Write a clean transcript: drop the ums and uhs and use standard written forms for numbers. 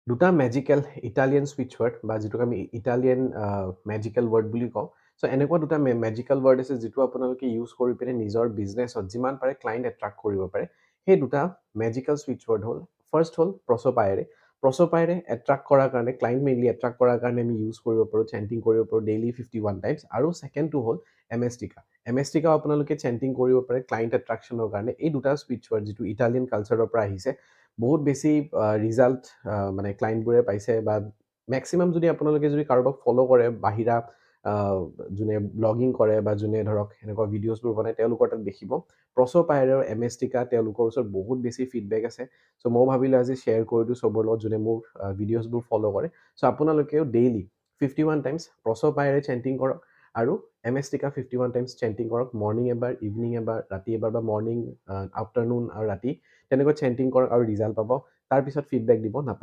দুটা magical Italian speech word বা যিটোক আমি ইটালিয়ান মেজিকেল ৱৰ্ড বুলি কওঁ চ' এনেকুৱা দুটা মেজিকেল ৱৰ্ড আছে যিটো আপোনালোকে ইউজ কৰি পিনে নিজৰ বিজনেছত যিমান পাৰে ক্লাইণ্ট এট্ৰাক্ট কৰিব পাৰে সেই দুটা মেজিকেল স্পিচ ৱৰ্ড হ'ল ফাৰ্ষ্ট হ'ল প্ৰচপায়েৰে এট্ৰাক্ট কৰাৰ কাৰণে ক্লাইণ্ট মেইনলি এট্ৰাক্ট কৰাৰ কাৰণে আমি ইউজ কৰিব পাৰোঁ চেণ্টিং কৰিব পাৰোঁ ডেইলি 51 টাইমছ আৰু ছেকেণ্ডটো হ'ল এমএছটিকা আপোনালোকে চেণ্টিং কৰিব পাৰে ক্লাইণ্ট এট্ৰাকশ্যনৰ কাৰণে এই দুটা স্পিচ ৱৰ্ড যিটো ইটালিয়ান কালচাৰৰ পৰা আহিছে বহুত বেছি ৰিজাল্ট মানে ক্লাইণ্টবোৰে পাইছে বা মেক্সিমাম যদি আপোনালোকে যদি কাৰোবাক ফ'ল' কৰে বাহিৰা যোনে ব্লগিং কৰে বা যোনে ধৰক এনেকুৱা ভিডিঅ'জবোৰ বনায় তেওঁলোকৰ তাত দেখিব প্ৰচপায়েৰ আৰু এমএছটিকা তেওঁলোকৰ ওচৰত বহুত বেছি ফিডবেক আছে চ' মই ভাবিলোঁ আজি শ্বেয়াৰ কৰি দিওঁ চবৰ লগত যোনে মোৰ ভিডিঅ'জবোৰ ফ'ল' কৰে চ' আপোনালোকেও ডেইলি 51 টাইমছ প্ৰচপায়েৰে চেণ্টিং কৰক আৰু এমএছটিকা 51 টাইমছ চেণ্টিং কৰক মৰ্ণিং এবাৰ ইভিনিং এবাৰ ৰাতি এবাৰ বা মৰ্ণিং আফটাৰনুন আৰু ৰাতি তেনেকৈ চেণ্টিং কৰক আৰু ৰিজাল্ট পাব তাৰপিছত ফিডবেক দিব নাপাহৰিব